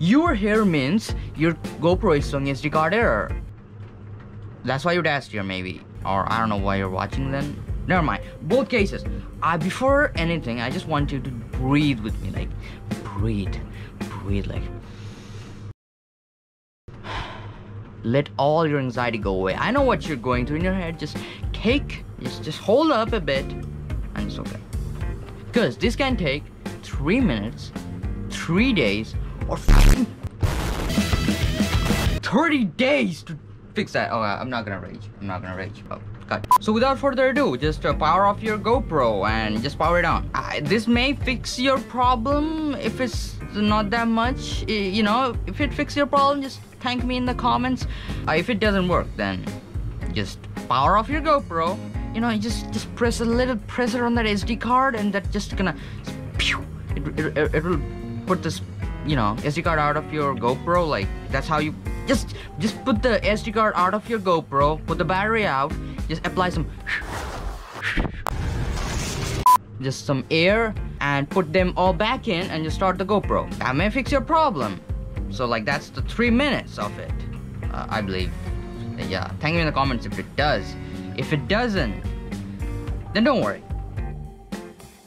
You're here means your GoPro is showing SD card error. That's why you're dashed here maybe. Or I don't know why you're watching then. Never mind. Both cases. Before anything, I just want you to breathe with me. Like, breathe like. Let all your anxiety go away. I know what you're going through in your head. Just hold up a bit and it's okay. Because this can take 3 minutes, 3 days, or 30 days to fix that. Oh, I'm not gonna rage. Oh, God. So without further ado, just power off your GoPro and just power it on. This may fix your problem if it's not that much. You know, if it fixes your problem, just thank me in the comments. If it doesn't work, then just power off your GoPro. You know, just press a little pressure on that SD card, and that just gonna it will put this, you know, SD card out of your GoPro. Like, that's how you just put the SD card out of your GoPro, put the battery out, just apply some air and put them all back in and just start the GoPro. That may fix your problem. So like, that's the 3 minutes of it, I believe. Yeah, thank me in the comments if it does. If it doesn't, then don't worry.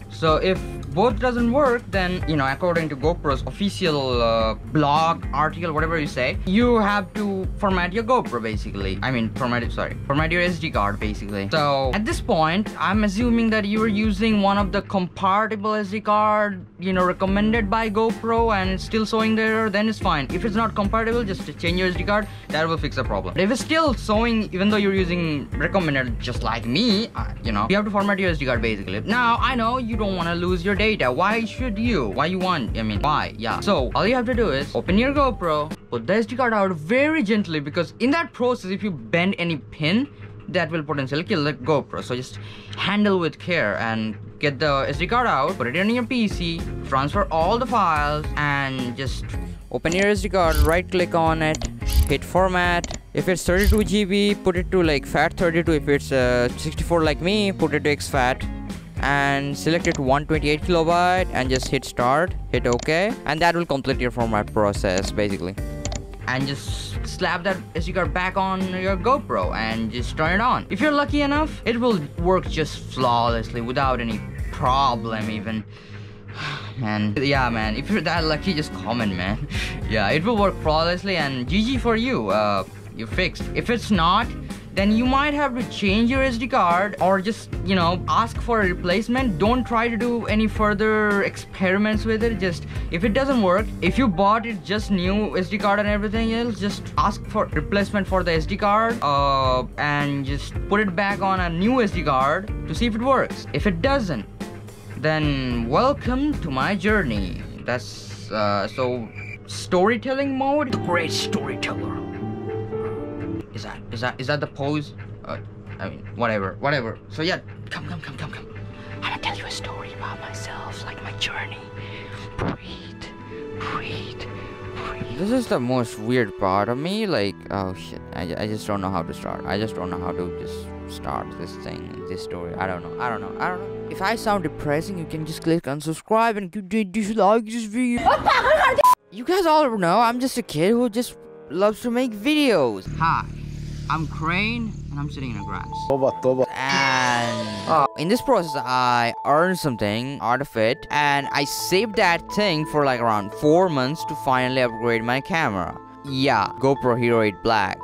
So if both doesn't work, then, you know, according to GoPro's official blog, article, whatever you say, you have to format your GoPro basically. I mean, format your SD card basically. So at this point, I'm assuming that you are using one of the compatible SD card, you know, recommended by GoPro, and it's still showing the error, then it's fine. If it's not compatible, just change your SD card. That will fix the problem. But if it's still showing, even though you're using recommended, just like me, you know, you have to format your SD card basically. Now, I know you don't want to lose your data. Why should you? Why you want? I mean, why? Yeah. So all you have to do is open your GoPro, put the SD card out very gently, because in that process, if you bend any pin, that will potentially kill the GoPro. So just handle with care and get the SD card out, put it in your PC, transfer all the files, and just open your SD card, right click on it, hit format. If it's 32 GB, put it to like FAT32. If it's 64 like me, put it to exFAT. And select it 128 kilobyte and just hit start, hit OK, and that will complete your format process basically. And just slap that SD card back on your GoPro and just turn it on. If you're lucky enough, it will work just flawlessly without any problem even. Man, yeah man, if you're that lucky, just comment, man. Yeah, it will work flawlessly, and GG for you. You fixed. If it's not, then you might have to change your SD card, or just, you know, ask for a replacement. Don't try to do any further experiments with it. Just, if it doesn't work, if you bought it just new SD card and everything else, just ask for replacement for the SD card, and just put it back on a new SD card to see if it works. If it doesn't, then welcome to my journey. That's so storytelling mode. The great storyteller. Is that the pose? I mean, whatever. So yeah, come. I'm gonna tell you a story about myself, like my journey. Breathe. This is the most weird part of me. Like, oh shit, I just don't know how to start. I just don't know how to just start this thing, this story. I don't know. If I sound depressing, you can just click unsubscribe and dislike this video. You guys all know I'm just a kid who just loves to make videos. Hi, I'm Crane, and I'm sitting in the grass. And in this process, I earned something out of it, and I saved that thing for like around 4 months to finally upgrade my camera. Yeah, GoPro Hero 8 Black.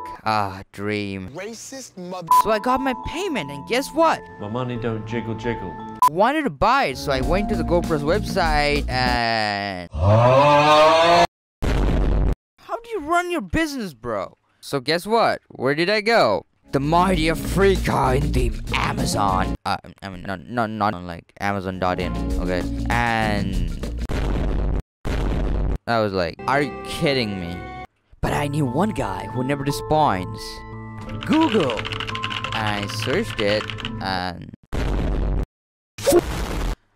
Dream. Racist mother. So I got my payment, and guess what? My money don't jiggle. I wanted to buy it, so I went to the GoPro's website and... How do you run your business, bro? So guess what? Where did I go? The mighty Africa in the Amazon. I mean, not on like Amazon.in, okay? And I was like, are you kidding me? But I knew one guy who never disappoints. Google. And I searched it and...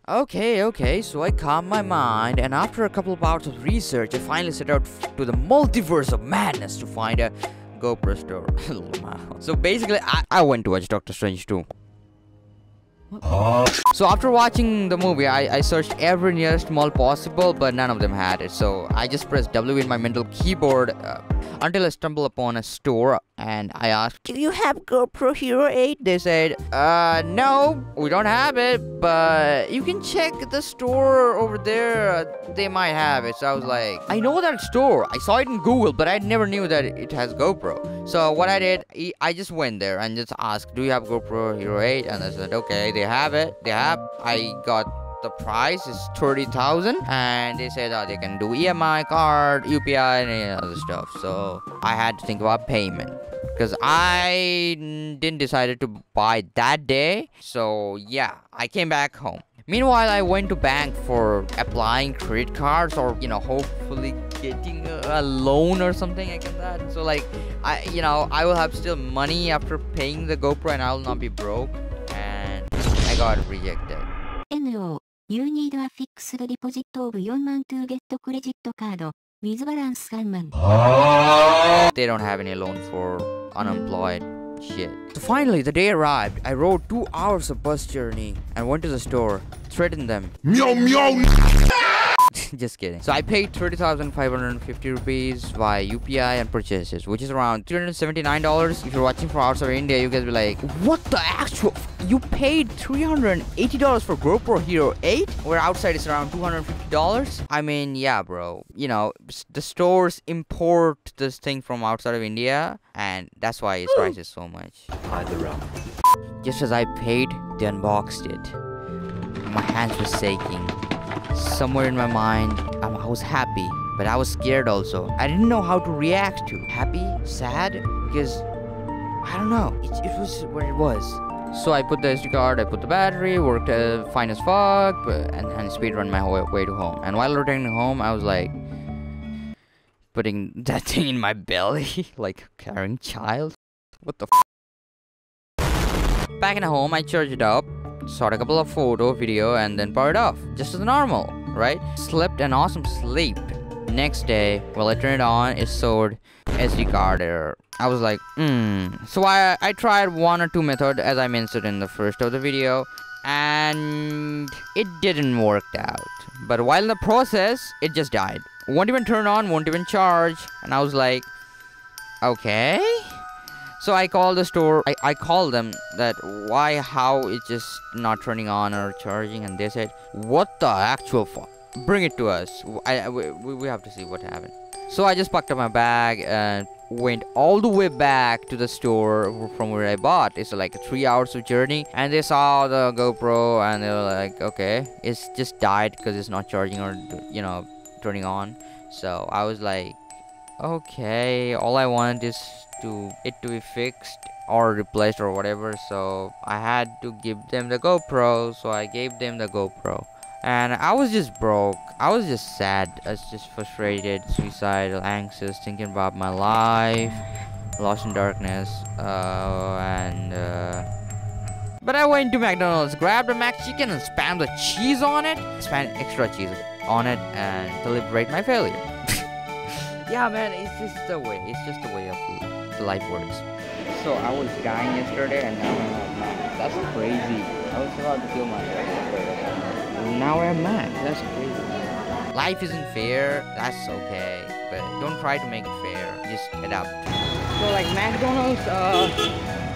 Okay, so I calmed my mind, and after a couple of hours of research, I finally set out to the multiverse of madness to find a GoPro store. So basically, I went to watch Doctor Strange 2. So after watching the movie, I searched every nearest mall possible, but none of them had it. So I just pressed W in my mental keyboard until I stumbled upon a store, and I asked, "Do you have GoPro Hero 8? They said, no, we don't have it, but you can check the store over there. They might have it." So I was like, I know that store. I saw it in Google, but I never knew that it has GoPro. So what I did, I just went there and just asked, "Do you have GoPro Hero 8? And they said, okay, they have it. They have. I got the price is 30,000, and they said they can do EMI, card, UPI, and any other stuff. So I had to think about payment because I didn't decide to buy that day. So yeah, I came back home. Meanwhile, I went to bank for applying credit cards, or hopefully getting a loan or something like that. So like I will have still money after paying the GoPro, and I will not be broke. And I got rejected. No, you need a fixed deposit of 4 万to get credit card with balance 3 万. They don't have any loan for unemployed shit. So finally, the day arrived. I rode 2 hours of bus journey and went to the store, threatened them. Meow meow. Just kidding. So I paid 30,550 rupees via UPI and purchases, which is around $379. If you're watching from outside India, you guys be like, what the actual? You paid $380 for GoPro Hero 8? Where outside it's around $250? I mean, yeah, bro. The stores import this thing from outside of India, and that's why its price is so much. Just as I paid, they unboxed it. My hands were shaking. Somewhere in my mind, I was happy, but I was scared also. I didn't know how to react to. Happy? Sad? Because, I don't know. It was where it was. So I put the SD card, I put the battery, worked fine as fuck, and speed run my way to home. And while returning home, I was like, putting that thing in my belly, like carrying child. What the f? Back in home, I charged it up, shot a couple of photo, video, and then powered off, just as normal, right? Slept an awesome sleep. Next day, while I turned it on, it showed SD card error. I was like, So I tried 1 or 2 methods, as I mentioned in the first of the video, and it didn't work out. But while in the process, it just died. Won't even turn on, won't even charge, and I was like, okay. So I called the store. I called them that how it's just not turning on or charging, and they said, what the actual fuck? Bring it to us. We have to see what happened. So I just packed up my bag and went all the way back to the store from where I bought. It's like 3 hours of journey, and they saw the GoPro and they were like, okay, it's just died because it's not charging or turning on. So I was like, okay, all I want is it to be fixed or replaced or whatever. So I had to give them the GoPro. So I gave them the GoPro, and I was just broke. I was just sad. I was just frustrated, suicidal, anxious, thinking about my life, lost in darkness, but I went to McDonald's, grabbed a McChicken and spammed the cheese on it, spammed extra cheese on it, and celebrate my failure. Yeah, man, it's just the way of life works. So I was dying yesterday, and now I'm Mac. That's crazy. I was about to kill myself yesterday. Now I'm Mac. That's crazy. Life isn't fair. That's okay, but don't try to make it fair. Just adapt. So like McDonald's,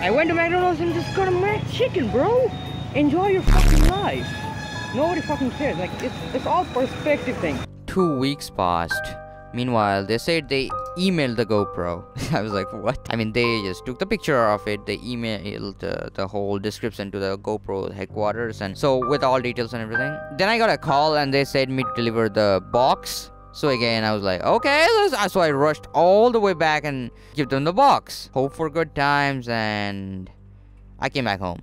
I went to McDonald's and just got a McChicken, bro. Enjoy your fucking life. Nobody fucking cares. Like it's all perspective thing. 2 weeks passed. Meanwhile, they said they emailed the GoPro. I was like, what? I mean, they just took the picture of it. They emailed the whole description to the GoPro headquarters, and so with all details and everything. Then I got a call and they said me to deliver the box. So again, I was like, okay, so I rushed all the way back and give them the box. Hope for good times, and I came back home.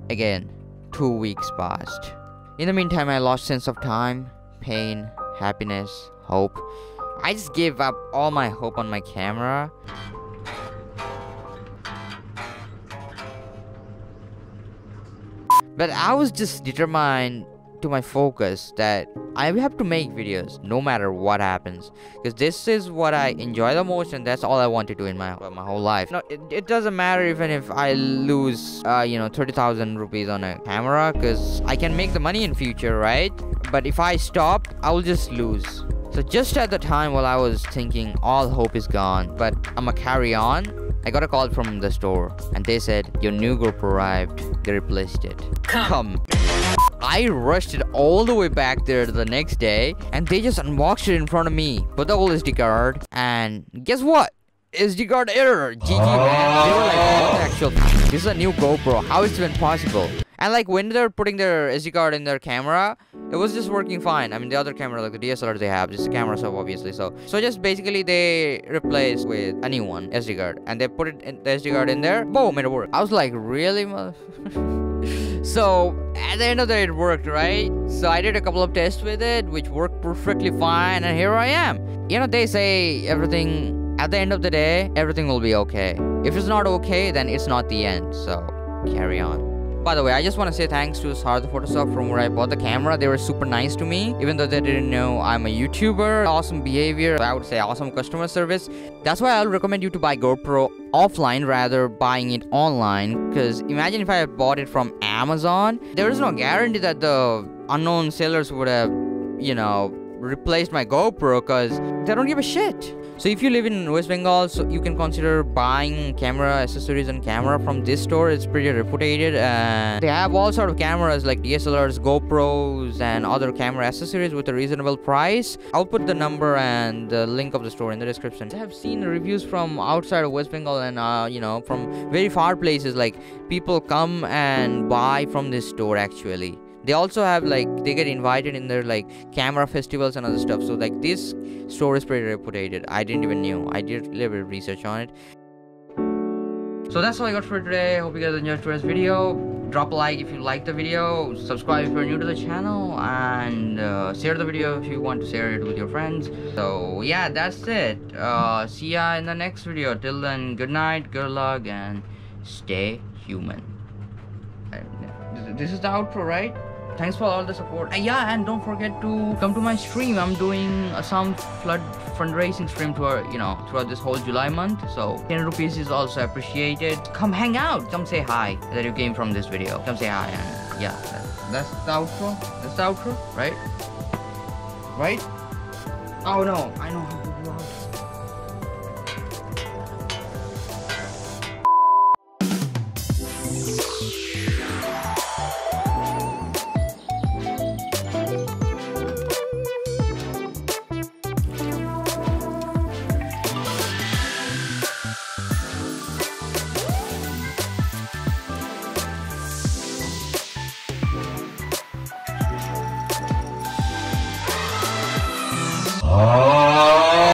Again, 2 weeks passed. In the meantime, I lost sense of time, pain, happiness, hope. I just gave up all my hope on my camera. But I was just determined to my focus that I have to make videos no matter what happens, because this is what I enjoy the most, and that's all I want to do in my whole life. No, it doesn't matter even if I lose 30,000 rupees on a camera, because I can make the money in future, right? But if I stop, I will just lose. So just at the time while I was thinking all hope is gone, but I'ma carry on, I got a call from the store and they said your new GoPro arrived, they replaced it. Come. I rushed it all the way back there the next day and they just unboxed it in front of me, put the old SD card, and guess what? SD card error. GG, man. They were like, what the actual this is a new GoPro, how is it even possible? And like when they're putting their SD card in their camera, it was just working fine. I mean, the other camera, like the DSLR they have, just a camera sub obviously. So just basically they replaced with a new one, SD card, and they put it in the SD card in there. Boom, it worked. I was like, really, So at the end of the day, it worked, right? So I did a couple of tests with it, which worked perfectly fine, and here I am. You know, they say everything at the end of the day, everything will be okay. If it's not okay, then it's not the end. So carry on. By the way, I just want to say thanks to Sarth Photoshop from where I bought the camera. They were super nice to me, even though they didn't know I'm a YouTuber. Awesome behavior, I would say awesome customer service. That's why I'll recommend you to buy GoPro offline rather buying it online. Because imagine if I had bought it from Amazon, there is no guarantee that the unknown sellers would have, replaced my GoPro, because they don't give a shit. So if you live in West Bengal, so you can consider buying camera accessories and camera from this store. It's pretty reputed, and they have all sort of cameras like DSLRs, GoPros, and other camera accessories with a reasonable price. I'll put the number and the link of the store in the description. I have seen reviews from outside of West Bengal and from very far places. Like people come and buy from this store actually. They also have they get invited in their camera festivals and other stuff. So this store is pretty reputed. I didn't even knew. I did a little bit of research on it. So that's all I got for today. Hope you guys enjoyed today's video. Drop a like if you liked the video. Subscribe if you're new to the channel, and share the video if you want to share it with your friends. So yeah, that's it. See ya in the next video. Till then, good night, good luck, and stay human. This is the outro, right? Thanks for all the support. Yeah, and don't forget to come to my stream. I'm doing a sound flood fundraising stream throughout this whole July month. So 10 rupees is also appreciated. Come hang out. Come say hi that you came from this video. Come say hi, and yeah, that's the outro. That's the outro, right? Right? Oh no, I know.